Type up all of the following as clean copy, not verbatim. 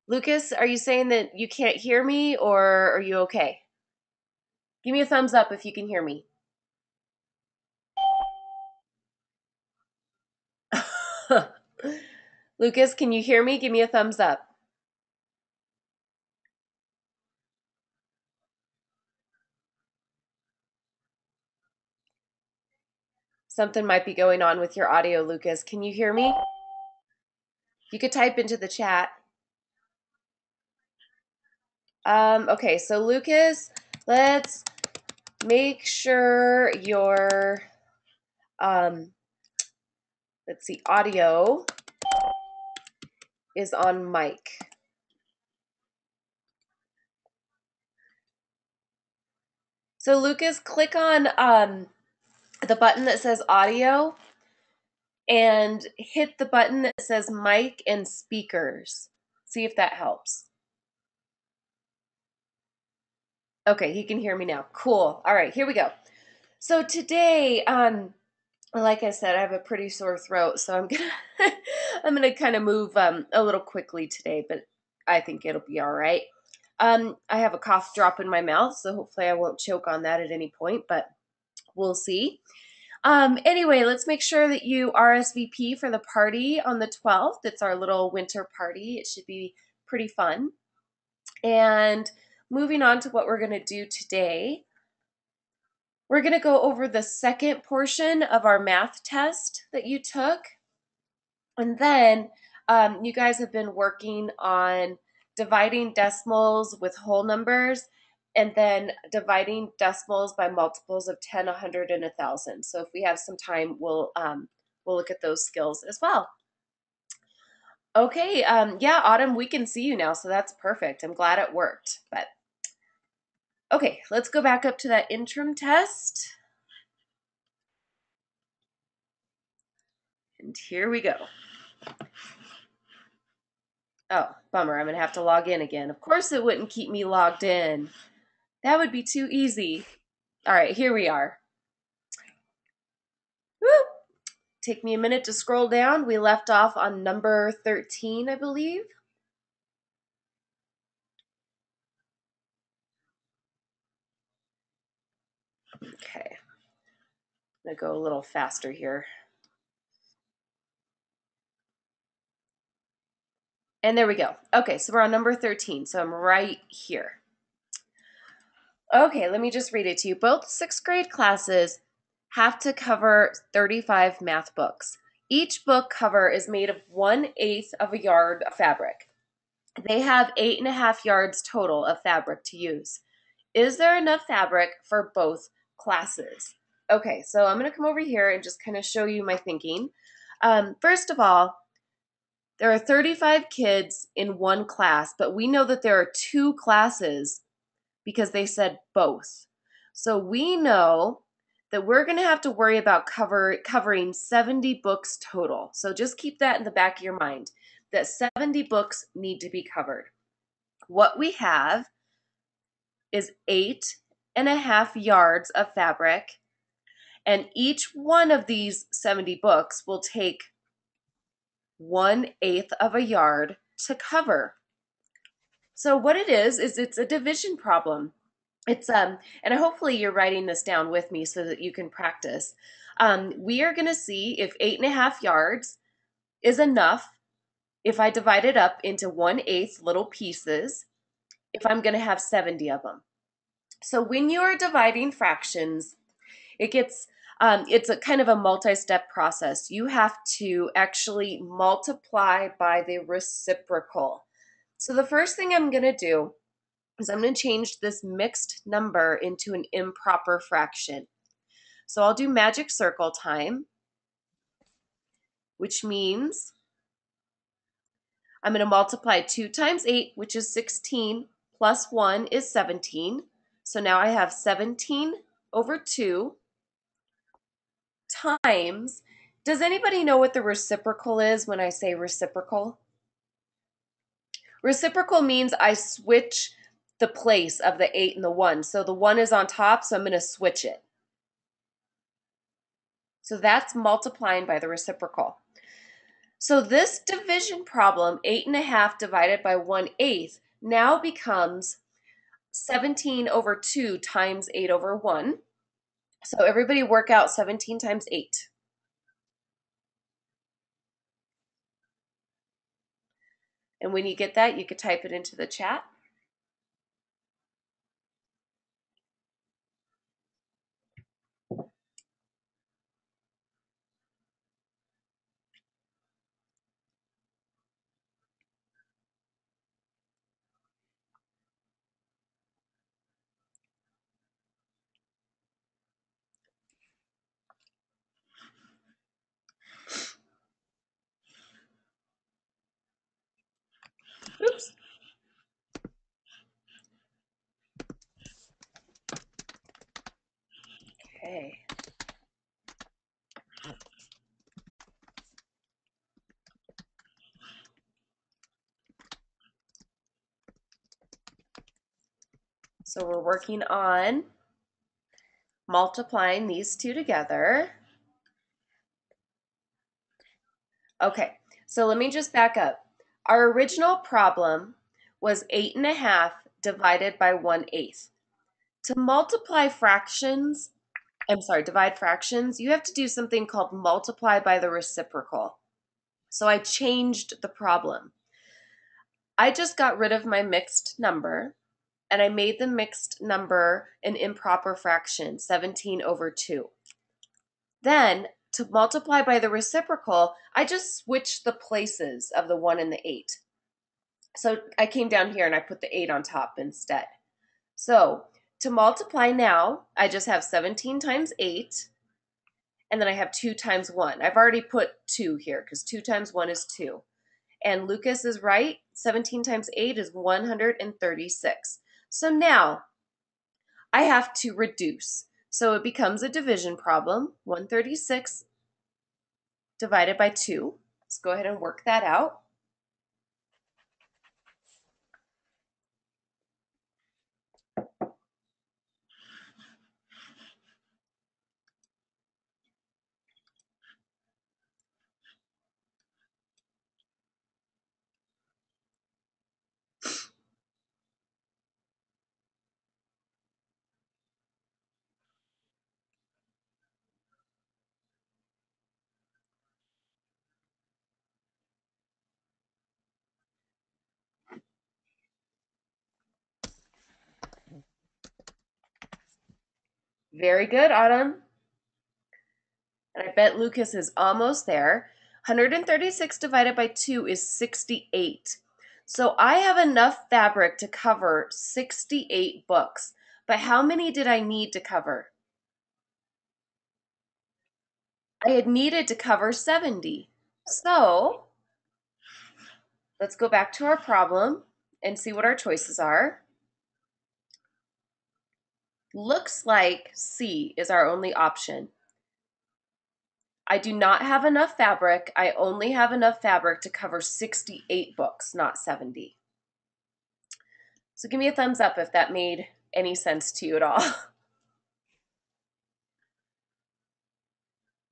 Lucas, are you saying that you can't hear me or are you okay? Give me a thumbs up if you can hear me. Lucas, can you hear me? Give me a thumbs up. Something might be going on with your audio, Lucas. Can you hear me? You could type into the chat. Okay, so Lucas, let's make sure your let's see, audio is on mic. So Lucas, click on the button that says audio and hit the button that says mic and speakers. See if that helps. Okay, he can hear me now. Cool. All right, here we go. So today, like I said, I have a pretty sore throat, so I'm gonna I'm gonna kind of move a little quickly today, but I think it'll be all right. I have a cough drop in my mouth, so hopefully I won't choke on that at any point, but we'll see. Anyway, let's make sure that you RSVP for the party on the 12th. It's our little winter party. It should be pretty fun. And moving on to what we're going to do today, we're going to go over the second portion of our math test that you took. And then you guys have been working on dividing decimals with whole numbers and then dividing decimals by multiples of 10, 100, and 1,000. So if we have some time, we'll look at those skills as well. Okay, yeah, Autumn, we can see you now, so that's perfect. I'm glad it worked. But okay, let's go back up to that interim test. And here we go. Oh, bummer, I'm gonna have to log in again. Of course it wouldn't keep me logged in. That would be too easy. All right, here we are. Woo! Take me a minute to scroll down. We left off on number 13, I believe. Okay, I'm gonna go a little faster here. And there we go. Okay, so we're on number 13, so I'm right here. Okay, let me just read it to you. Both sixth grade classes have to cover 35 math books. Each book cover is made of 1/8 of a yard of fabric. They have 8.5 yards total of fabric to use. Is there enough fabric for both classes? Okay, so I'm going to come over here and just kind of show you my thinking. First of all, there are 35 kids in one class, but we know that there are two classes because they said both. So we know that we're going to have to worry about covering 70 books total. So just keep that in the back of your mind, that 70 books need to be covered. What we have is 8.5 yards of fabric, and each one of these 70 books will take 1/8 of a yard to cover. So what it is it's a division problem. It's and hopefully you're writing this down with me so that you can practice. We are going to see if 8.5 yards is enough if I divide it up into 1/8 little pieces, if I'm going to have 70 of them. So when you are dividing fractions, it's a kind of a multi-step process. You have to actually multiply by the reciprocal. So the first thing I'm going to do is I'm going to change this mixed number into an improper fraction. So I'll do magic circle time, which means I'm going to multiply 2 times 8, which is 16, plus 1 is 17. So now I have 17 over 2 times. Does anybody know what the reciprocal is when I say reciprocal? Reciprocal means I switch the place of the 8 and the 1. So the 1 is on top, so I'm going to switch it. So that's multiplying by the reciprocal. So this division problem, 8.5 divided by 1/8, now becomes 17 over 2 times 8 over 1. So everybody work out 17 times 8. And when you get that, you could type it into the chat. Oops. Okay. So we're working on multiplying these two together. Okay, so let me just back up. Our original problem was 8.5 divided by 1/8. To multiply fractions, divide fractions, you have to do something called multiply by the reciprocal. So I changed the problem. I just got rid of my mixed number and I made the mixed number an improper fraction, 17 over 2. Then, to multiply by the reciprocal, I just switched the places of the 1 and the 8. So I came down here and I put the 8 on top instead. So to multiply now, I just have 17 times 8, and then I have 2 times 1. I've already put 2 here because 2 times 1 is 2. And Lucas is right. 17 times 8 is 136. So now I have to reduce. So it becomes a division problem. 136 divided by 2. Let's go ahead and work that out. Very good, Autumn. And I bet Lucas is almost there. 136 divided by 2 is 68. So I have enough fabric to cover 68 books. But how many did I need to cover? I had needed to cover 70. So let's go back to our problem and see what our choices are. Looks like C is our only option. I do not have enough fabric. I only have enough fabric to cover 68 books, not 70. So give me a thumbs up if that made any sense to you at all.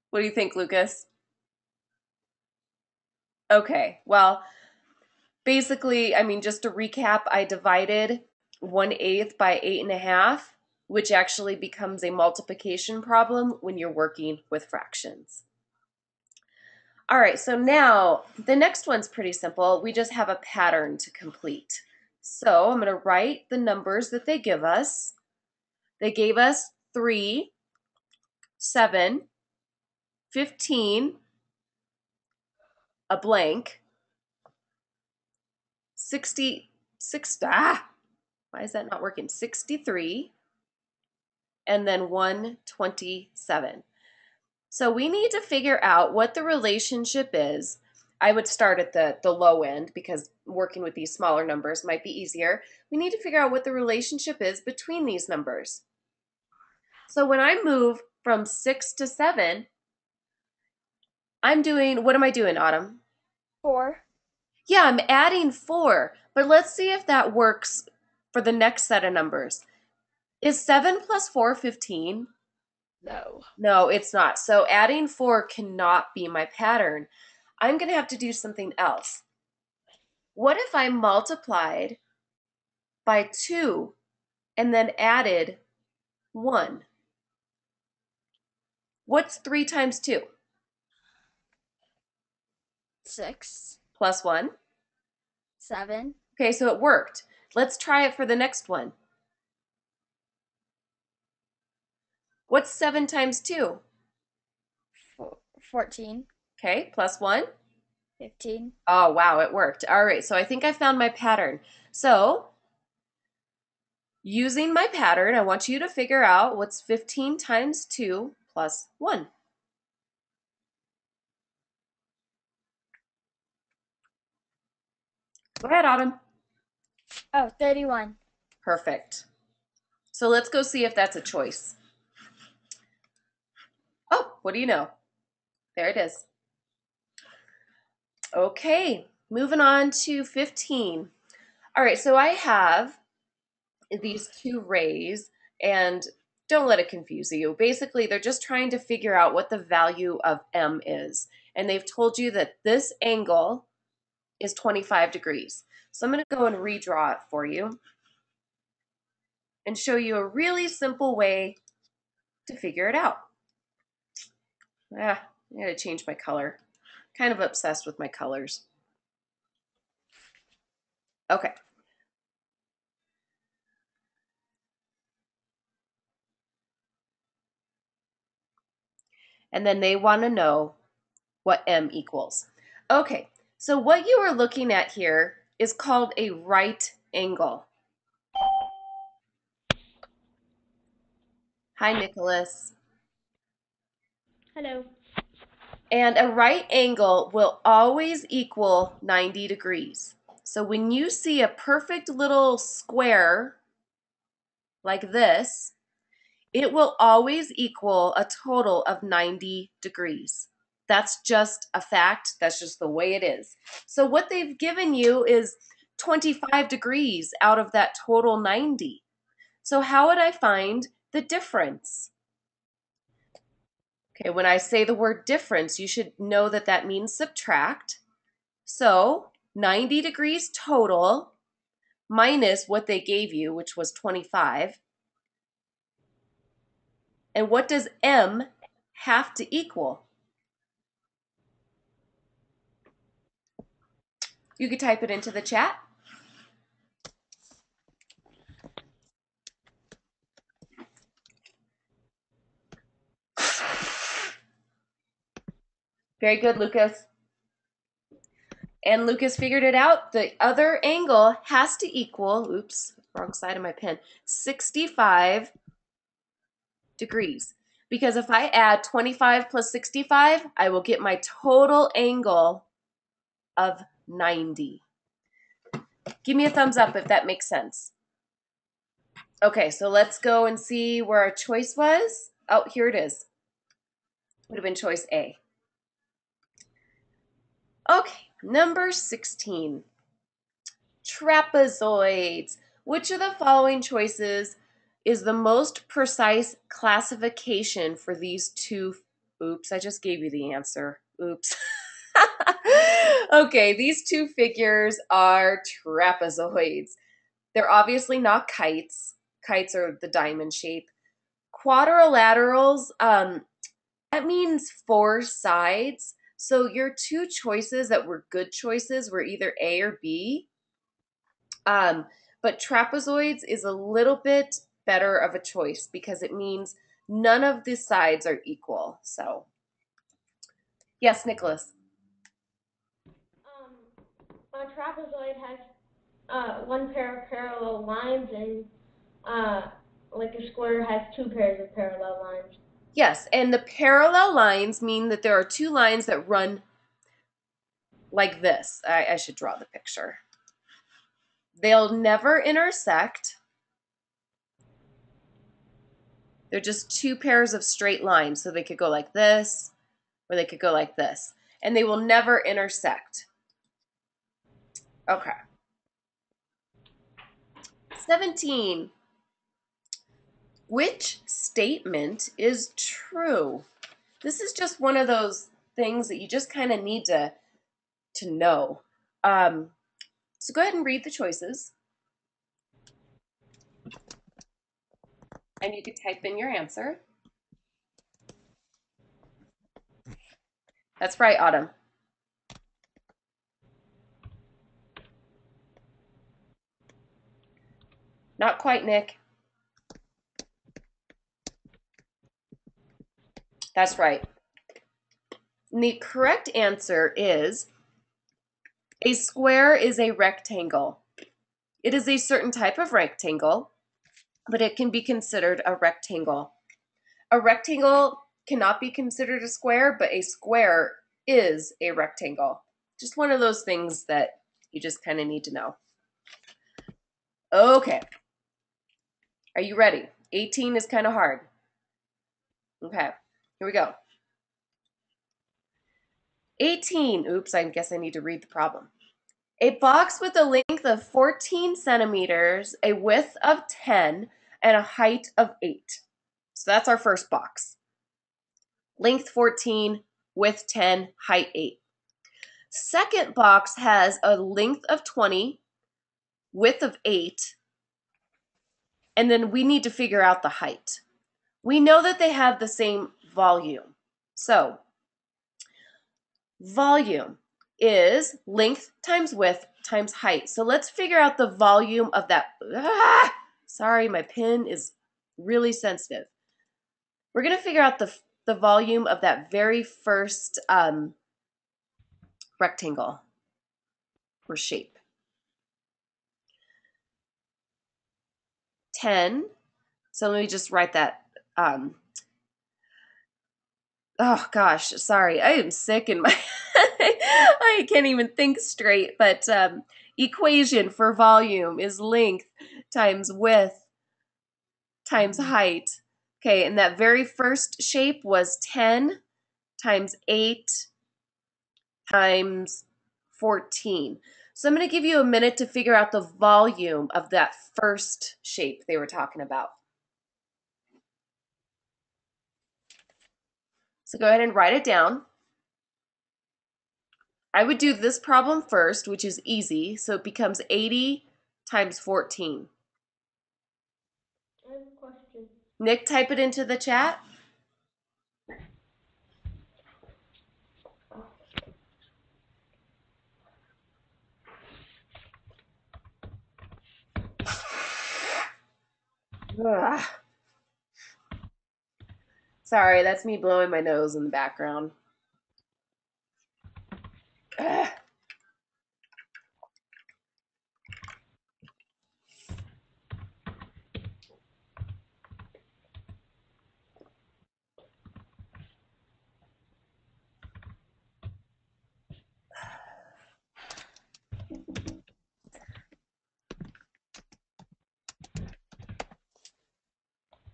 What do you think, Lucas? Okay, well, basically, just to recap, I divided 1/8 by 8.5, which actually becomes a multiplication problem when you're working with fractions. All right, so now the next one's pretty simple. We just have a pattern to complete. So I'm going to write the numbers that they give us. They gave us 3, 7, 15, a blank, 66, why is that not working? 63, and then 127. So we need to figure out what the relationship is. I would start at the low end because working with these smaller numbers might be easier. We need to figure out what the relationship is between these numbers. So when I move from 6 to 7, what am I doing, Autumn? 4. Yeah, I'm adding 4, but let's see if that works for the next set of numbers. Is 7 plus 4 15? No. No, it's not. So adding 4 cannot be my pattern. I'm going to have to do something else. What if I multiplied by 2 and then added 1? What's 3 times 2? 6, Plus 1. 7, Okay, so it worked. Let's try it for the next one. What's 7 times 2? 14, Okay, plus 1. 15. Oh, wow, it worked. All right, so I think I found my pattern. So, using my pattern, I want you to figure out what's 15 times 2 plus 1. Go ahead, Autumn. Oh, 31. Perfect. So let's go see if that's a choice. Oh, what do you know? There it is. Okay, moving on to 15. All right, so I have these two rays, and don't let it confuse you. Basically, they're just trying to figure out what the value of M is. And they've told you that this angle is 25 degrees. So I'm going to go and redraw it for you and show you a really simple way to figure it out. I gotta change my color. Kind of obsessed with my colors. Okay. And then they want to know what M equals. Okay, so what you are looking at here is called a right angle. Hi, Nicholas. Hello. And a right angle will always equal 90 degrees. So when you see a perfect little square like this, it will always equal a total of 90 degrees. That's just a fact. That's just the way it is. So what they've given you is 25 degrees out of that total 90. So how would I find the difference? Okay, when I say the word difference, you should know that that means subtract. So 90 degrees total minus what they gave you, which was 25. And what does M have to equal? You could type it into the chat. Very good, Lucas. And Lucas figured it out. The other angle has to equal, oops, wrong side of my pen, 65 degrees. Because if I add 25 plus 65, I will get my total angle of 90. Give me a thumbs up if that makes sense. Okay, so let's go and see where our choice was. Oh, here it is. Would have been choice A. Okay, number 16. Trapezoids. Which of the following choices is the most precise classification for these two? Oops, I just gave you the answer. Oops. Okay, these two figures are trapezoids. They're obviously not kites. Kites are the diamond shape. Quadrilaterals, that means 4 sides. So your two choices that were good choices were either A or B. Um, but trapezoids is a little bit better of a choice because it means none of the sides are equal. So, yes, Nicholas. A trapezoid has one pair of parallel lines, and like a square has two pairs of parallel lines. Yes, and the parallel lines mean that there are two lines that run like this. I should draw the picture. They'll never intersect. They're just two pairs of straight lines. So they could go like this, or they could go like this. And they will never intersect. Okay. 17. Which statement is true? This is just one of those things that you just kind of need to to know. So go ahead and read the choices. And you can type in your answer. That's right, Autumn. Not quite, Nick. That's right. And the correct answer is a square is a rectangle. It is a certain type of rectangle, but it can be considered a rectangle. A rectangle cannot be considered a square, but a square is a rectangle. Just one of those things that you just kind of need to know. Okay. Are you ready? 18 is kind of hard. Okay, here we go. 18. Oops, I guess I need to read the problem. A box with a length of 14 centimeters, a width of 10, and a height of 8. So that's our first box. Length 14, width 10, height 8. Second box has a length of 20, width of 8, and then we need to figure out the height. We know that they have the same volume. So volume is length times width times height. So let's figure out the volume of that. Sorry, my pen is really sensitive. We're going to figure out the volume of that very first rectangle or shape. 10. So let me just write that. Oh gosh, sorry, I am sick in my I can't even think straight, but equation for volume is length times width times height. Okay, and that very first shape was 10 times 8 times 14. So I'm going to give you a minute to figure out the volume of that first shape they were talking about. So go ahead and write it down. I would do this problem first, which is easy. So it becomes 80 times 14. I have a question. Nick, type it into the chat. Ugh. Sorry, that's me blowing my nose in the background. Ugh.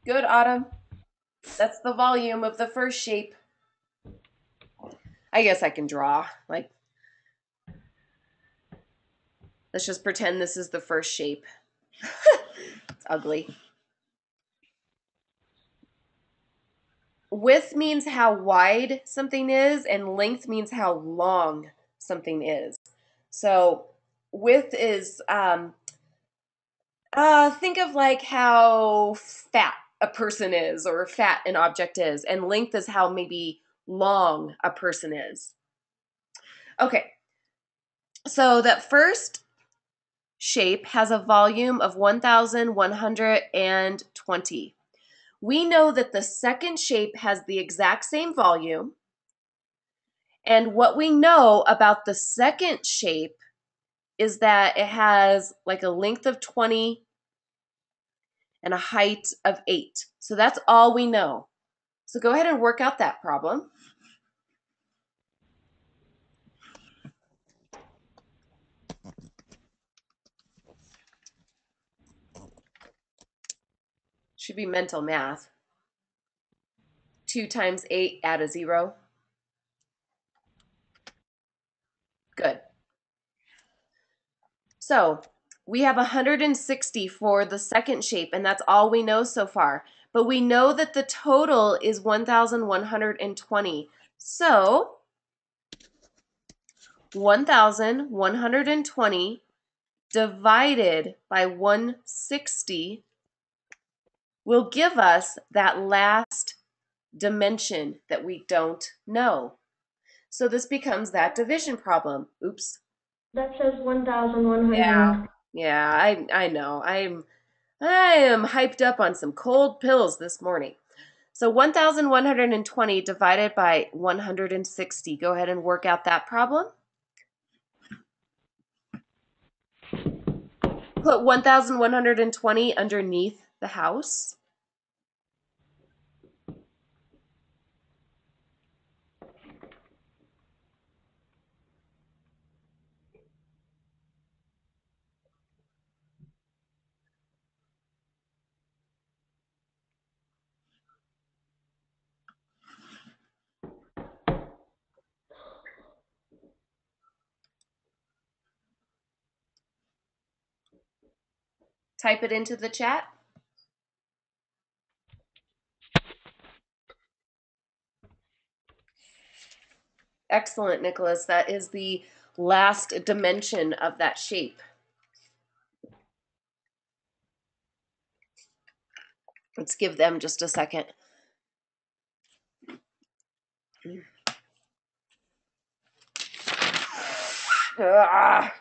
Good, Autumn. That's the volume of the first shape. I guess I can draw. Like, let's just pretend this is the first shape. It's ugly. Width means how wide something is, and length means how long something is. So width is, think of like how fat a person is or fat an object is, and length is how maybe long a person is. Okay, so that first shape has a volume of 1,120. We know that the second shape has the exact same volume. And what we know about the second shape is that it has like a length of 20 and a height of 8. So that's all we know. So go ahead and work out that problem. Should be mental math. 2 times 8, add a 0. Good. So we have 160 for the second shape, and that's all we know so far. But we know that the total is 1,120. So 1,120 divided by 160 will give us that last dimension that we don't know. So this becomes that division problem. Oops. That says Yeah. 1,100. Yeah, I know. I am hyped up on some cold pills this morning. So 1,120 divided by 160. Go ahead and work out that problem. Put 1,120 underneath the house. Type it into the chat. Excellent, Nicholas. That is the last dimension of that shape. Let's give them just a second. Ah.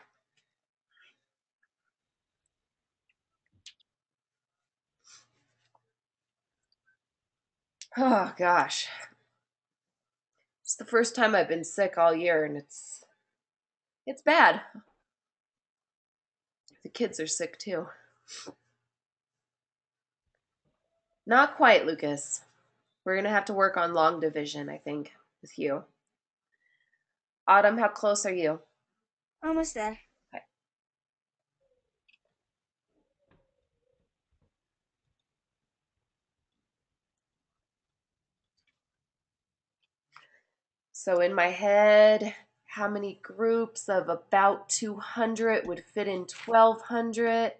Oh gosh. It's the first time I've been sick all year and it's bad. The kids are sick too. Not quite, Lucas. We're going to have to work on long division, I think, with you. Autumn, how close are you? Almost there. Okay. So in my head, how many groups of about 200 would fit in 1,200?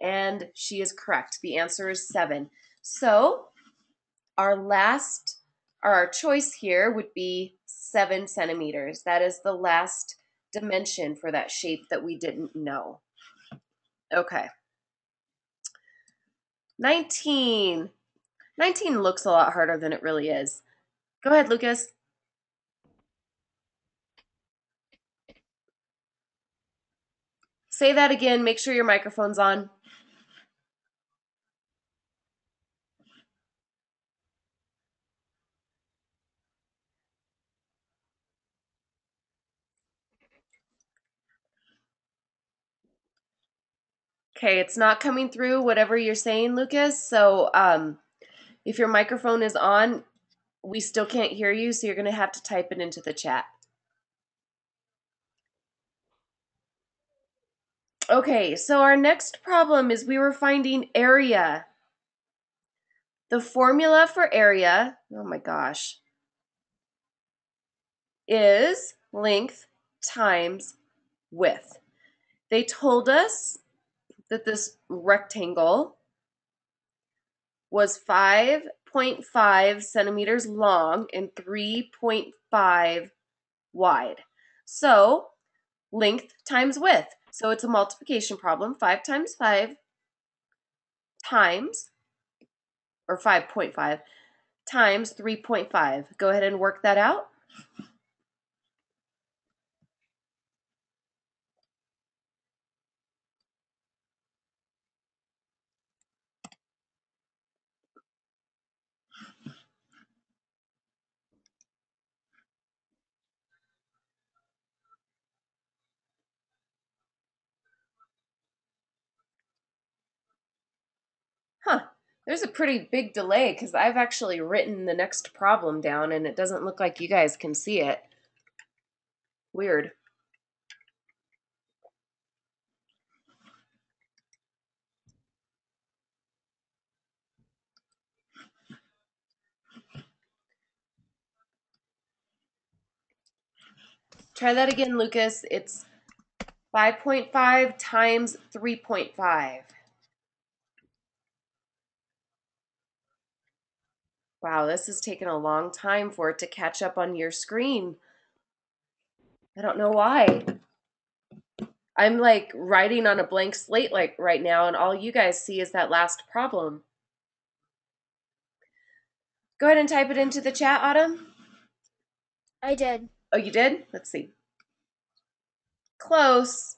And she is correct. The answer is 7. So our choice here would be 7 centimeters. That is the last dimension for that shape that we didn't know. Okay. 19. 19 looks a lot harder than it really is. Go ahead, Lucas. Say that again. Make sure your microphone's on. Okay, it's not coming through whatever you're saying, Lucas. So if your microphone is on, we still can't hear you, so you're going to have to type it into the chat. Okay, so our next problem is we were finding area. The formula for area, oh my gosh, is length times width. They told us that this rectangle was 5.5 centimeters long and 3.5 wide. So length times width. So it's a multiplication problem. 5 times 5 times, or 5.5 times 3.5. Go ahead and work that out. Huh. There's a pretty big delay because I've actually written the next problem down and it doesn't look like you guys can see it. Weird. Try that again, Lucas. It's 5.5 times 3.5. Wow, this has taken a long time for it to catch up on your screen. I don't know why. I'm like writing on a blank slate like right now, and all you guys see is that last problem. Go ahead and type it into the chat, Autumn. I did. Oh, you did? Let's see. Close.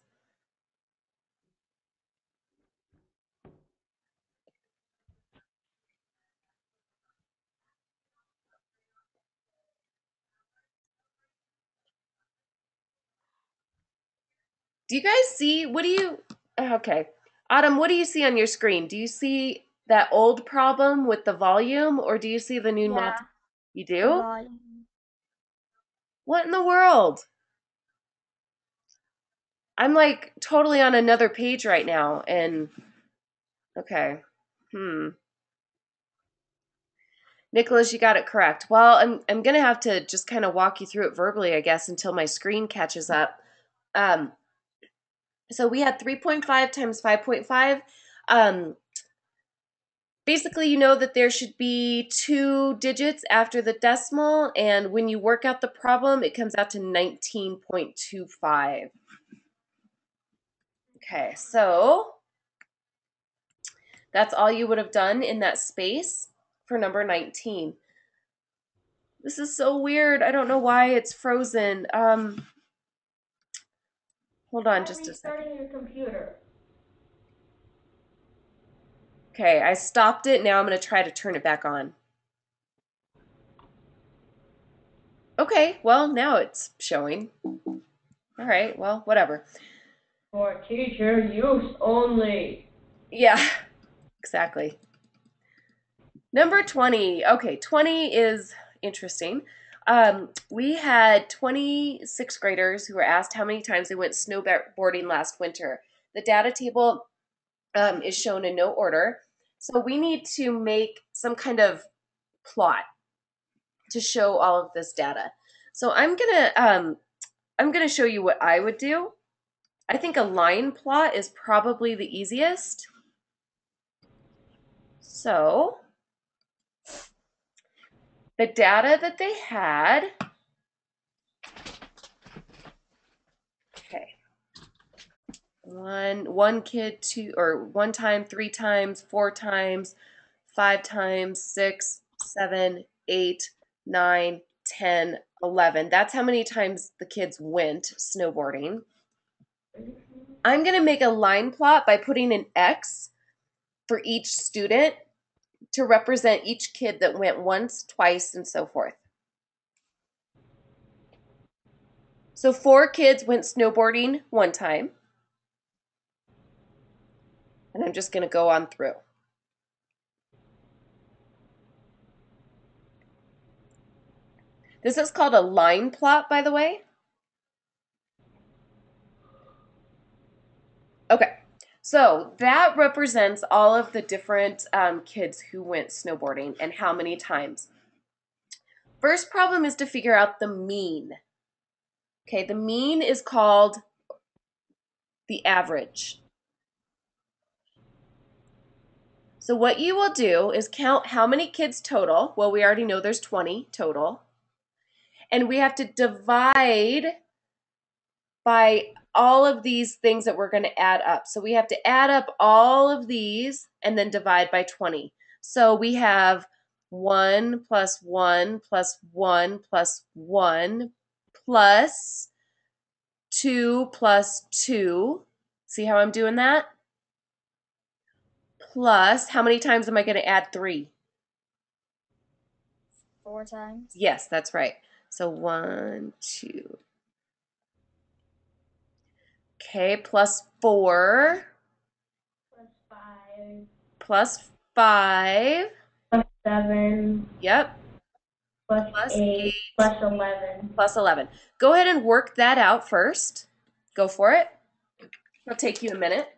Do you guys see? What do you? Okay. Autumn, what do you see on your screen? Do you see that old problem with the volume, or do you see the new mod? Yeah, You the do? volume. What in the world? I'm like totally on another page right now, and okay. Nicholas, you got it correct. Well, I'm gonna have to just kind of walk you through it verbally, I guess, until my screen catches up. Um, so we had 3.5 times 5.5. Um, Basically, you know that there should be two digits after the decimal, and when you work out the problem, it comes out to 19.25. Okay, so that's all you would have done in that space for number 19. This is so weird. I don't know why it's frozen. Hold on Try just a second. restarting your computer. Okay, I stopped it. Now I'm going to try to turn it back on. Okay, well, now it's showing. All right, well, whatever. For teacher use only. Yeah, exactly. Number 20. Okay, 20 is interesting. We had 26 graders who were asked how many times they went snowboarding last winter. The data table is shown in no order. So we need to make some kind of plot to show all of this data. So I'm gonna show you what I would do. I think a line plot is probably the easiest. So the data that they had, okay, one kid, two, or one time, three times, four times, five times, 6, 7, 8, 9, 10, 11. That's how many times the kids went snowboarding. I'm going to make a line plot by putting an X for each student to represent each kid that went once, twice, and so forth. So 4 kids went snowboarding one time. And I'm just going to go on through. This is called a line plot, by the way. Okay, so that represents all of the different kids who went snowboarding and how many times. First problem is to figure out the mean. Okay, the mean is called the average. So what you will do is count how many kids total. Well, we already know there's 20 total. And we have to divide by all of these things that we're going to add up. So we have to add up all of these and then divide by 20. So we have 1 plus 1 plus 1 plus 1 plus 2 plus 2. See how I'm doing that? Plus, how many times am I going to add 3? 4 times. Yes, that's right. So 1, 2. Okay, plus 4. Plus 5. Plus 5. Plus 7. Yep. Plus Plus 8. 8. Plus 11. Plus 11. Go ahead and work that out first. Go for it. It'll take you a minute.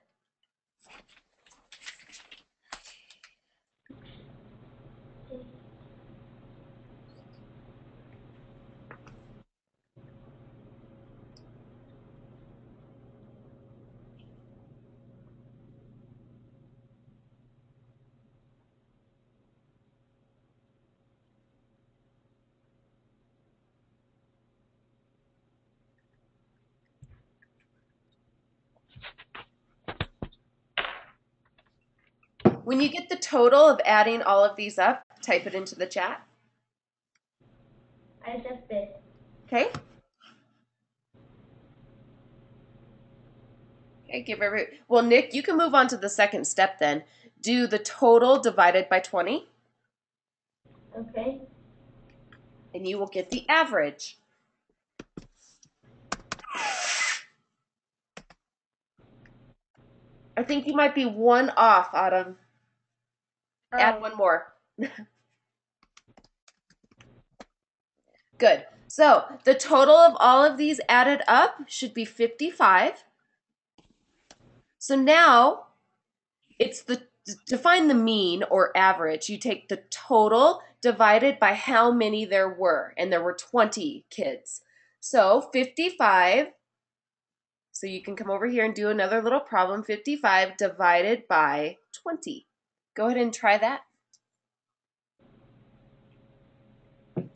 when you get the total of adding all of these up, type it into the chat. I just did. Okay. Okay, well, Nick, you can move on to the second step then. Do the total divided by 20. Okay. And you will get the average. I think you might be one off, Autumn. Oh. Add one more. Good. So the total of all of these added up should be 55. So now it's to find the mean or average, you take the total divided by how many there were, and there were 20 kids. So 55, so you can come over here and do another little problem, 55 divided by 20. Go ahead and try that.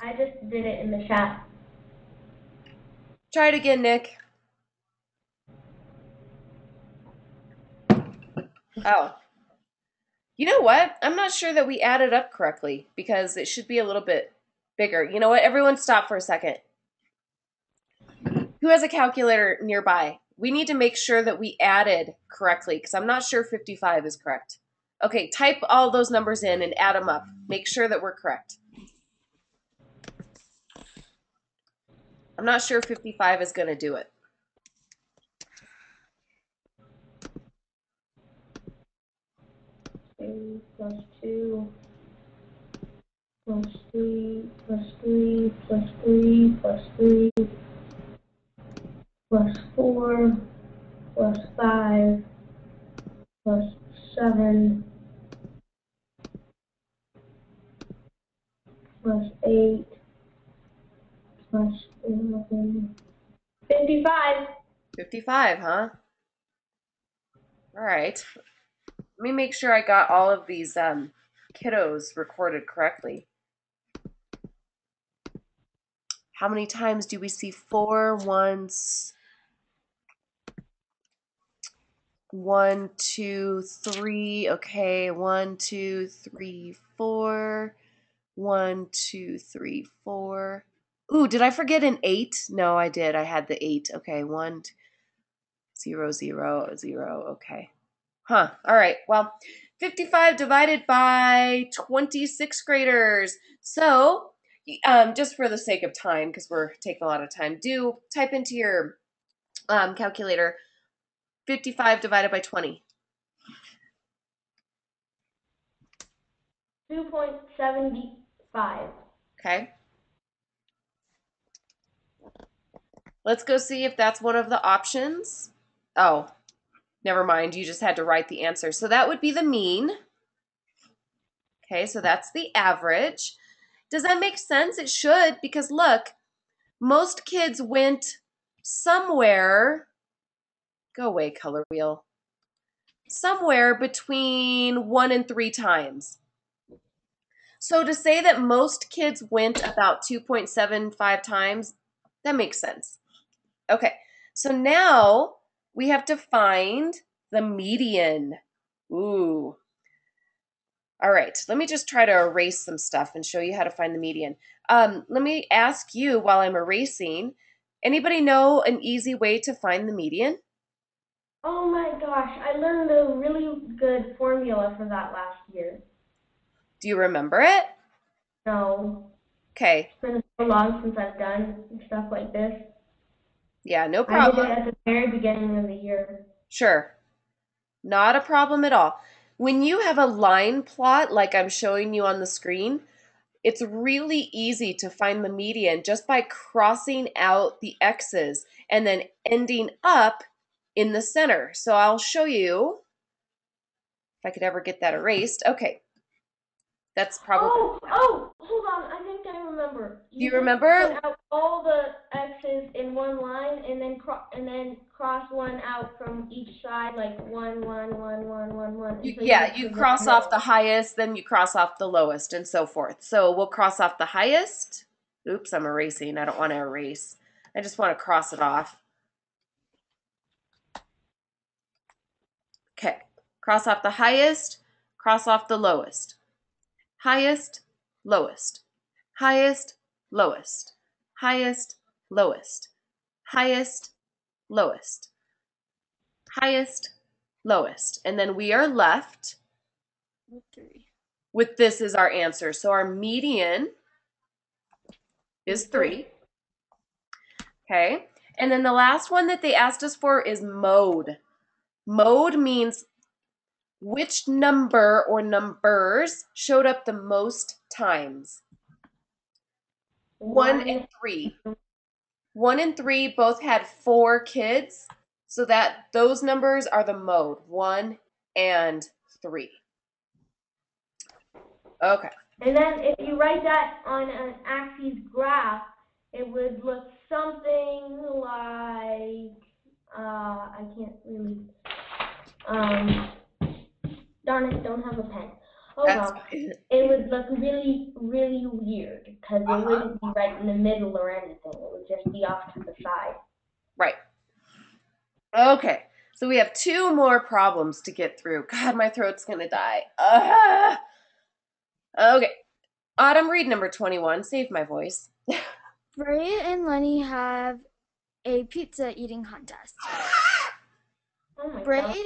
I just did it in the chat. Try it again, Nick. Oh. You know what? I'm not sure that we added up correctly because it should be a little bit bigger. You know what? Everyone stop for a second. Who has a calculator nearby? We need to make sure that we added correctly because I'm not sure 55 is correct. Okay, type all those numbers in and add them up. Make sure that we're correct. I'm not sure 55 is going to do it. Plus 2 plus 3 plus 3 plus 3 plus 3 plus 4 plus 5 plus 7 plus 8 plus 11. 55. 55, huh? All right. Let me make sure I got all of these kiddos recorded correctly. How many times do we see 4 once? 1, 2, 3. Okay, 1, 2, 3, 4. 1, 2, 3, 4. Ooh, did I forget an 8? No, I did. I had the 8. Okay, 1, 0, 0, 0. Okay. Huh. All right. Well, 55 divided by 26 graders. So, just for the sake of time, because we're taking a lot of time, do type into your calculator 55 divided by 20. 2.75. Okay. Let's go see if that's one of the options. Oh, never mind. You just had to write the answer. So that would be the mean. Okay, so that's the average. Does that make sense? It should, because look, most kids went somewhere, go away, color wheel, somewhere between 1 and 3 times. So to say that most kids went about 2.75 times, that makes sense. Okay, so now we have to find the median. Ooh. All right, let me just try to erase some stuff and show you how to find the median. Let me ask you while I'm erasing, anybody know an easy way to find the median? Oh my gosh, I learned a really good formula for that last year. Do you remember it? No. Okay. It's been so long since I've done stuff like this. Yeah, no I did problem. it at the very beginning of the year. Sure. Not a problem at all. When you have a line plot like I'm showing you on the screen, it's really easy to find the median just by crossing out the x's and then ending up in the center. So I'll show you if I could ever get that erased. Okay, that's probably. Hold on. I think I remember. Do you You just remember? put out all the X's in one line and then cross one out from each side, like one, one, one, one, one, one, until you Yeah, get you to the cross off middle. the highest, then you cross off the lowest, and so forth. So we'll cross off the highest. Oops, I'm erasing. I don't want to erase. I just want to cross it off. Okay, cross off the highest, Cross off the lowest. Highest, lowest. Highest, lowest. Highest, lowest. Highest, lowest. Highest, lowest. And then we are left With 3. with this as our answer. So our median is 3. Okay. And then the last one that they asked us for is mode. Mode means which number or numbers showed up the most times. 1 and 3. 1 and 3 both had 4 kids, so that those numbers are the mode, 1 and 3. Okay. And then if you write that on an axis graph, it would look something like, I can't really, darn it, don't have a pen. Oh That's well, fine. it would look really, really weird because it wouldn't be right in the middle or anything. It would just be off to the side. Right. Okay. So we have 2 more problems to get through. God, my throat's going to die. Okay. Autumn, read number 21. Save my voice. Brad and Lenny have a pizza eating contest. Oh my Brad god.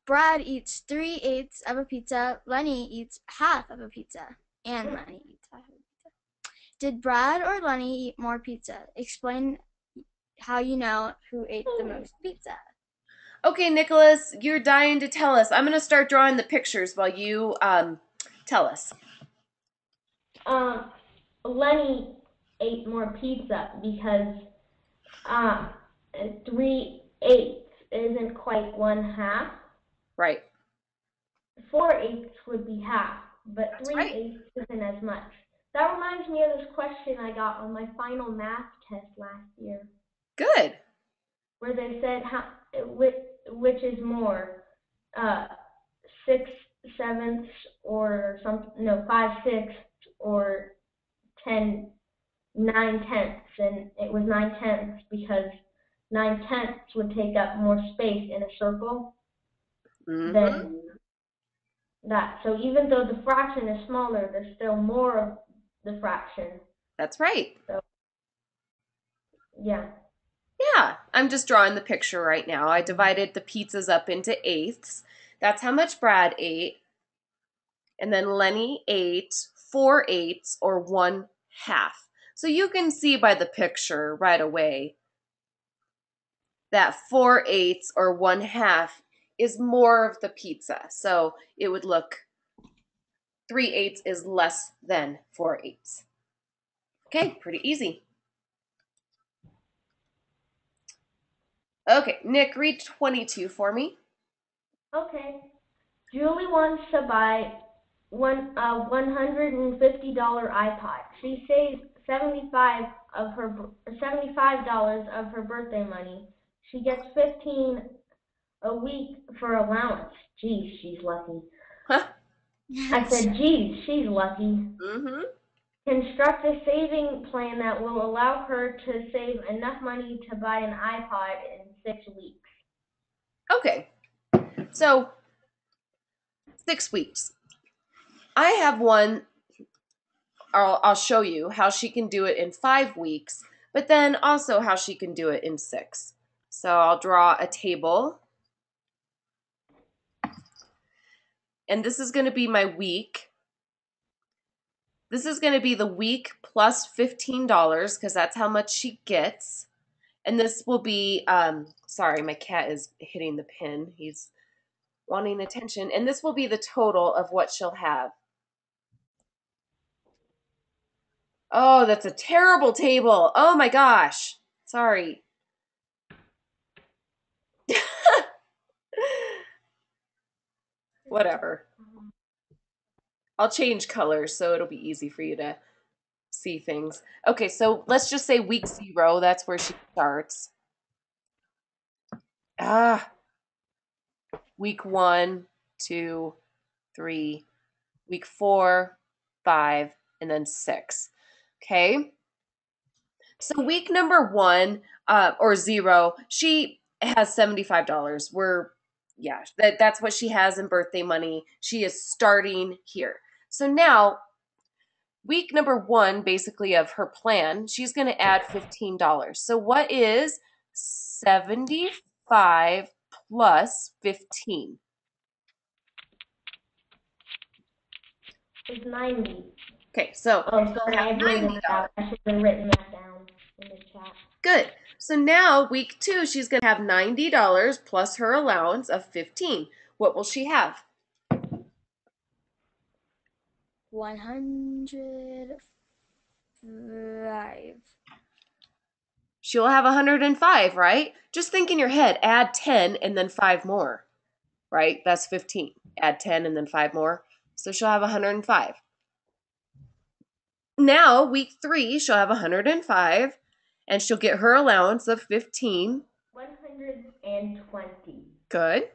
Brad eats 3/8 of a pizza. Lenny eats half of a pizza. And Lenny eats half of a pizza. Did Brad or Lenny eat more pizza? Explain how you know who ate the most pizza. Okay, Nicholas, you're dying to tell us. I'm going to start drawing the pictures while you tell us. Lenny ate more pizza because 3/8 isn't quite 1/2. Right. 4/8 would be half, but That's 3/8 isn't as much. That reminds me of this question I got on my final math test last year, Good. where they said which is more, 6/7 or something, no, 5/6 or 9/10, and it was 9/10 because 9/10 would take up more space in a circle than that. So even though the fraction is smaller, there's still more of the fraction. That's right. So, yeah. Yeah, I'm just drawing the picture right now. I divided the pizzas up into eighths. That's how much Brad ate. And then Lenny ate 4/8 or 1/2. So you can see by the picture right away that 4/8 or 1/2 is more of the pizza. So it would look 3/8 is less than 4/8. Okay, pretty easy. Okay, Nick, read 22 for me. Okay. Julie wants to buy $150 iPod. She saves $75 of her birthday money. She gets 15 a week for allowance. Geez, she's lucky. Huh. I said, geez, she's lucky. Mm-hmm. Construct a saving plan that will allow her to save enough money to buy an iPod in 6 weeks. Okay, so 6 weeks. I have one, I'll show you how she can do it in 5 weeks, but then also how she can do it in 6. So I'll draw a table. And this is going to be my week. This is going to be the week plus $15 because that's how much she gets. And this will be, sorry, my cat is hitting the pin. He's wanting attention. And this will be the total of what she'll have. Oh, that's a terrible table. Oh my gosh. Sorry. Whatever. I'll change colors so it'll be easy for you to see things. Okay, so let's just say week 0. That's where she starts. Week 1, 2, 3, week 4, 5, and then 6. Okay. So week number 1 or 0, she has $75. yeah, that's what she has in birthday money. She is starting here. So now, week number 1, basically, of her plan, she's going to add $15. So what is 75 plus 15? It's 90. Okay, so Oh, she'll sorry, have I blurted it $90. out. I should have written that down in the chat. Good. So now, week 2, she's going to have $90 plus her allowance of 15. What will she have? 105. She'll have 105, right? Just think in your head, add 10 and then 5 more, right? That's 15. Add 10 and then 5 more. So she'll have 105. Now, week 3, she'll have 105 and she'll get her allowance of 15. 120. Good.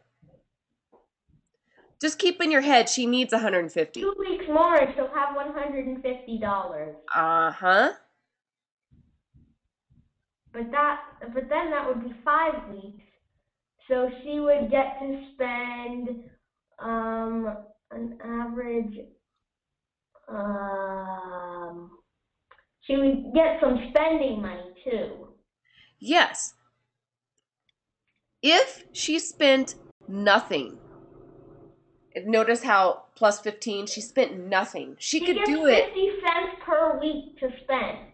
Just keep in your head, she needs 150. 2 weeks more and she'll have $150. Uh-huh. But then that would be 5 weeks. So she would get to spend an average she would get some spending money too. Yes. If she spent nothing, notice how plus 15, she spent nothing. She could gets do it. 50 cents per week to spend.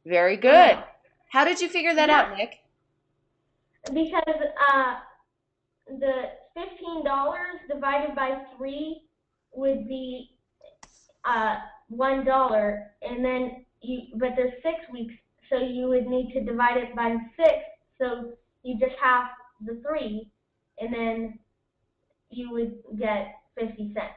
Very good. How did you figure that out, Nick? Because the $15 divided by 3 would be $1, and then but there's 6 weeks, so you would need to divide it by 6. So you just have the 3, and then you would get 50 cents.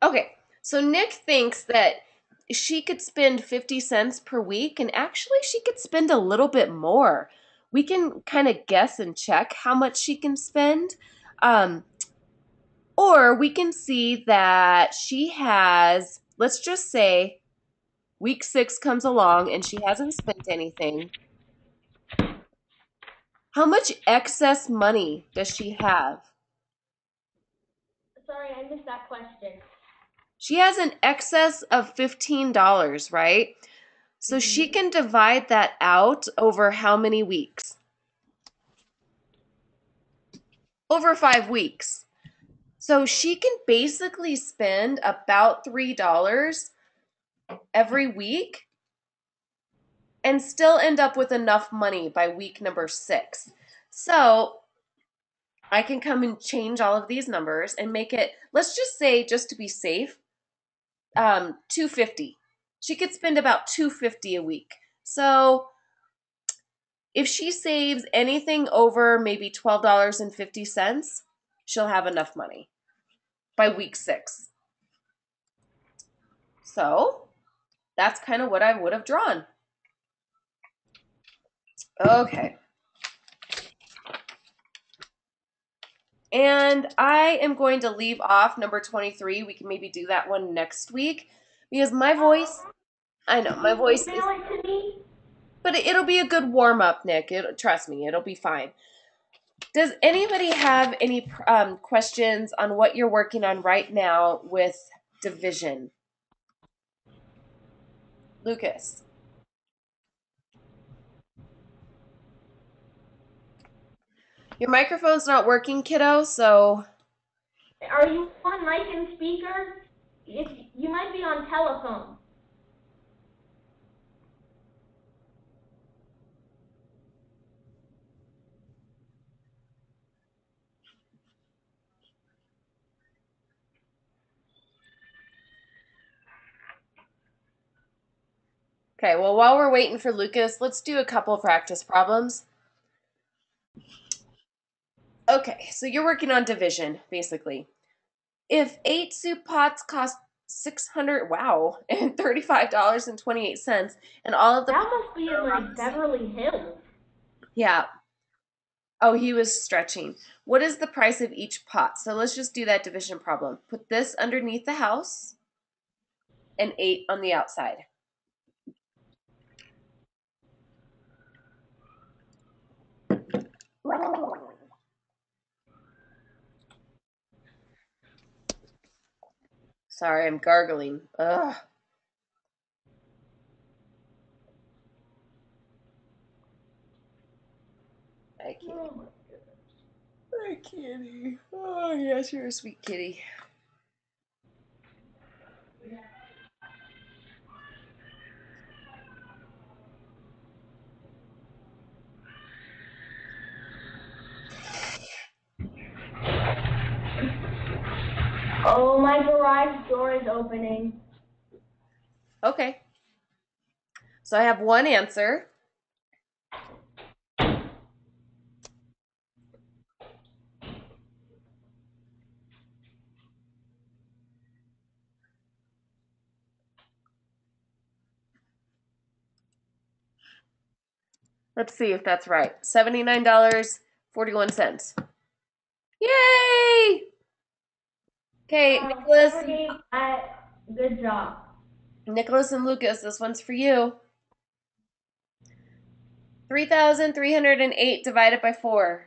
Okay, so Nick thinks that she could spend 50 cents per week, and actually she could spend a little bit more. We can kind of guess and check how much she can spend. Or we can see that she has, let's just say, week 6 comes along and she hasn't spent anything. How much excess money does she have? Sorry, I missed that question. She has an excess of $15, right? So she can divide that out over how many weeks? Over 5 weeks. So she can basically spend about $3 every week and still end up with enough money by week number 6. So I can come and change all of these numbers and make it, let's just say, just to be safe, 250. She could spend about 250 a week. So if she saves anything over maybe $12.50, she'll have enough money by week 6. So that's kind of what I would have drawn. Okay. And I am going to leave off number 23. We can maybe do that one next week because my voice, I know, my voice is, to me? but it'll be a good warm up, Nick. Trust me, it'll be fine. Does anybody have any questions on what you're working on right now with division? Lucas. Your microphone's not working, kiddo, so... Are you on mic and speaker? You might be on telephone. Okay, well, while we're waiting for Lucas, let's do a couple practice problems. Okay, so you're working on division, basically. If 8 soup pots cost and $35.28, and all of the That must be in like Beverly Hills. Yeah. Oh, he was stretching. What is the price of each pot? So let's just do that division problem. Put this underneath the house and 8 on the outside. Sorry, I'm gargling. Ugh. I can't. Oh my goodness. Hi, kitty. Oh, yes, you're a sweet kitty. Oh, my garage door is opening. Okay. So I have one answer. Let's see if that's right. $79.41. Yay! Okay, Whoever gave that, good job. Nicholas and Lucas, this one's for you. 3,308 divided by 4.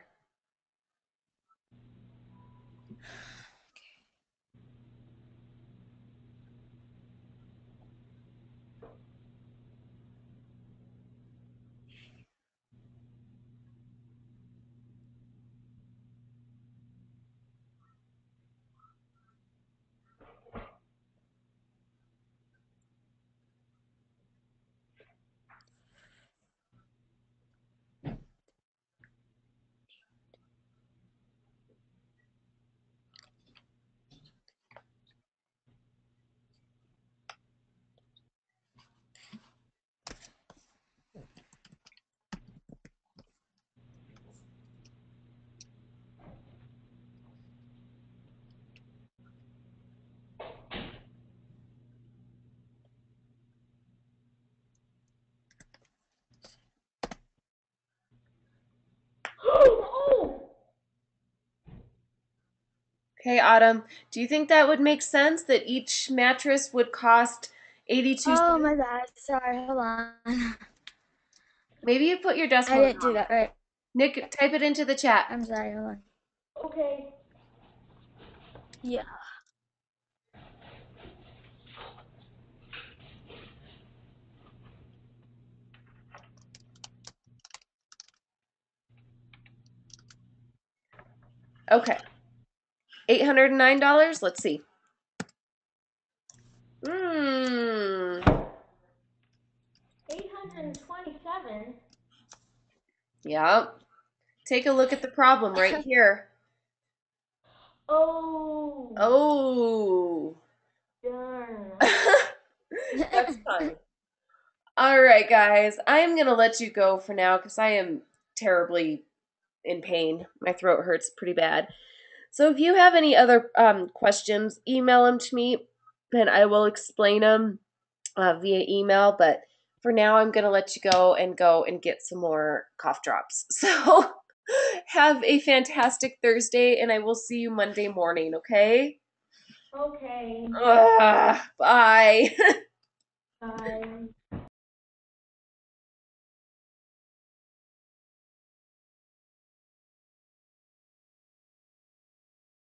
Oh! Okay, Autumn, do you think that would make sense that each mattress would cost 82 Oh cents? my bad. Sorry, hold on. Maybe you put your I decimal didn't do wrong. that right. Nick, type it into the chat. I'm sorry, hold on. Okay. Yeah. Okay. $809? Let's see. 827. Yeah. Take a look at the problem right here. Oh, Oh. darn. That's fine. All right, guys. I'm going to let you go for now because I am terribly in pain. My throat hurts pretty bad. So if you have any other questions, email them to me and I will explain them via email. But for now, I'm going to let you go and get some more cough drops. So have a fantastic Thursday, and I will see you Monday morning, okay? Okay. Bye. Bye.